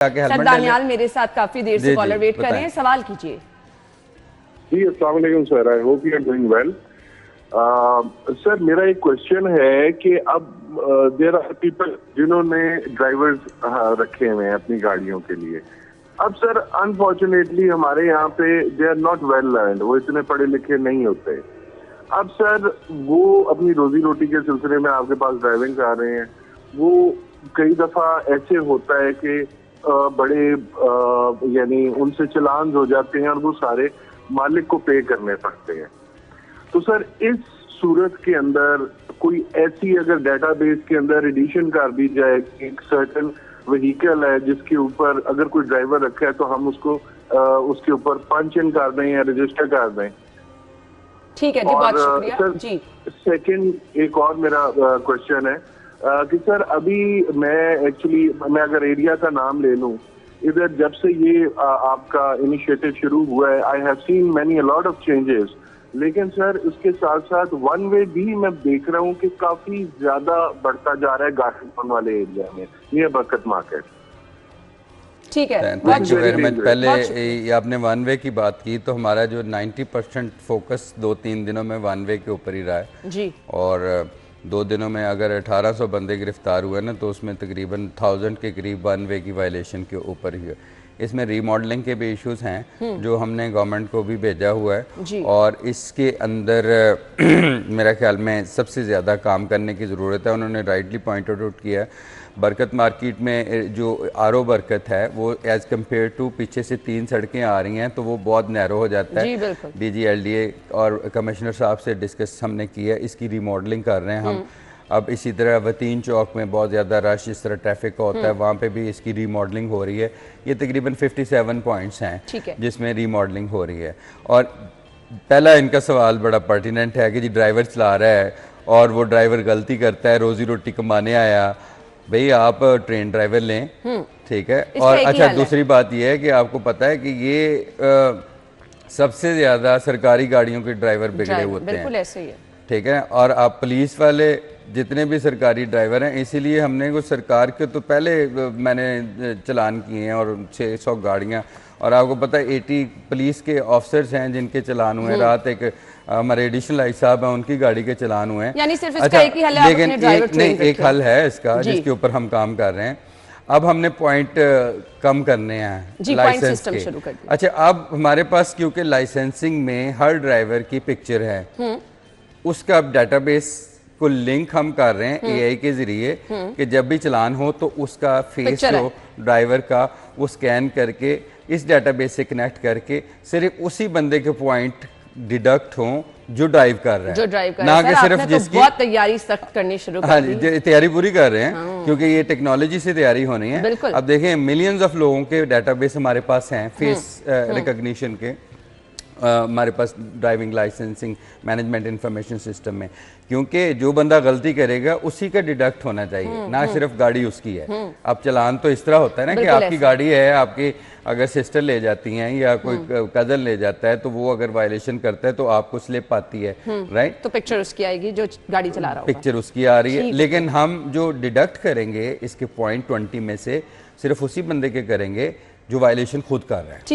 Sir Daniyal मेरे साथ काफी देर से कॉलर वेट कर रहे हैं, सवाल कीजिए। जी अस्सलाम वालेकुम sir, I hope you are doing well. Sir मेरा एक क्वेश्चन है कि अब देयर आर पीपल जिन्होंने ड्राइवर्स रखे हुए हैं अपनी गाड़ियों के लिए। अब सर अनफॉर्चुनेटली हमारे यहाँ पे they are not well learned, वो इतने पढ़े लिखे नहीं होते। अब सर वो अपनी रोजी रोटी के सिलसिले में आपके पास ड्राइविंग कर रहे हैं, वो कई दफा ऐसे होता है कि बड़े यानी उनसे चलान हो जाते हैं और वो सारे मालिक को पे करने पड़ते हैं। तो सर इस सूरत के अंदर कोई ऐसी अगर डेटाबेस के अंदर एडिशन कर दी जाए, एक सर्टेन व्हीकल है जिसके ऊपर अगर कोई ड्राइवर रखा है तो हम उसको उसके ऊपर पंच इन कर दें या रजिस्टर कर दें। ठीक है जी, बहुत शुक्रिया सर जी। सेकंड एक और मेरा क्वेश्चन है कि सर अभी मैं अगर एरिया का नाम ले लूं, इधर जब से ये आपका इनिशिएटिव शुरू हुआ है, I have seen many a lot of changes, लेकिन सर उसके साथ साथ वन वे भी मैं देख रहा हूँ कि काफी ज्यादा बढ़ता जा रहा है गार्डन वाले एरिया में, ये बरकत मार्केट। ठीक है, थैंक यू वेरी मच। पहले आपने वन वे की बात की, तो हमारा जो 90% फोकस 2-3 दिनों में वन वे के ऊपर ही रहा है जी। और 2 दिनों में अगर 1800 बंदे गिरफ्तार हुए ना, तो उसमें तकरीबन 1000 के करीब वन वे की वायलेशन के ऊपर ही है। इसमें रीमॉडलिंग के भी इश्यूज हैं जो हमने गवर्नमेंट को भी भेजा हुआ है और इसके अंदर मेरा ख्याल में सबसे ज़्यादा काम करने की ज़रूरत है। उन्होंने राइटली पॉइंट आउट किया है, बरकत मार्केट में जो आर.ओ. बरकत है वो एज़ कम्पेयर टू पीछे से 3 सड़कें आ रही हैं तो वो बहुत नैरो हो जाता है। DG/LDA और कमिश्नर साहब से डिस्कस हमने किया है, इसकी रीमॉडलिंग कर रहे हैं हम। अब इसी तरह वतीन चौक में बहुत ज़्यादा रश इस तरह ट्रैफिक का होता है, वहाँ पे भी इसकी रीमॉडलिंग हो रही है। ये तकरीबन 57 पॉइंट्स हैं जिसमें रीमॉडलिंग हो रही है। और पहला इनका सवाल बड़ा पर्टिनेंट है कि जी ड्राइवर चला रहा है और वो ड्राइवर गलती करता है, रोज़ी रोटी कमाने आया, भाई आप ट्रेन ड्राइवर लें, ठीक है। और अच्छा दूसरी बात यह है कि आपको पता है कि ये सबसे ज़्यादा सरकारी गाड़ियों के ड्राइवर बिगड़े होते हैं, ऐसे ही है, ठीक है। और आप पुलिस वाले जितने भी सरकारी ड्राइवर हैं, इसीलिए हमने कुछ सरकार के तो पहले मैंने चलान किए हैं और 600 गाड़ियां, और आपको पता है 80 पुलिस के ऑफिसर्स हैं जिनके चलान हुए हैं। रात एक हमारे एडिशनल आई साहब हैं, उनकी गाड़ी के चलान हुए हैं। यानी सिर्फ इसका एक ही हल है, लेकिन एक हल है इसका जिसके ऊपर हम काम कर रहे हैं। अब हमने पॉइंट कम करने हैं लाइसेंस के। अच्छा, अब हमारे पास क्योंकि लाइसेंसिंग में हर ड्राइवर की पिक्चर है, उसका अब डाटाबेस को लिंक हम कर रहे हैं AI के जरिए कि जब भी चलान हो तो उसका फेस हो ड्राइवर का, वो स्कैन करके इस डाटाबेस से कनेक्ट करके सिर्फ उसी बंदे के पॉइंट डिडक्ट हों जो ड्राइव कर रहा है, ना कि सिर्फ जिसकी बहुत तैयारी सख्त करनी शुरू कर दी। हाँ, तैयारी पूरी कर रहे हैं क्योंकि ये टेक्नोलॉजी से तैयारी होनी है। अब देखें मिलियंस ऑफ लोगों के डाटाबेस हमारे पास हैं फेस रिकॉग्निशन के, हमारे पास driving licensing management information system में, क्योंकि जो बंदा गलती करेगा उसी का डिडक्ट होना चाहिए, ना सिर्फ गाड़ी उसकी है। अब चलान तो इस तरह होता है ना कि आपकी गाड़ी है, आपकी अगर सिस्टर ले जाती हैं या कोई कजन ले जाता है तो वो अगर वायलेशन करता है तो आपको स्लिप आती है, राइट, तो पिक्चर उसकी आएगी जो गाड़ी चला रहा होगा, पिक्चर उसकी आ रही है। लेकिन हम जो डिडक्ट करेंगे इसके पॉइंट 20 में से सिर्फ उसी बंदे के करेंगे जो वायलेशन खुद कर रहा है।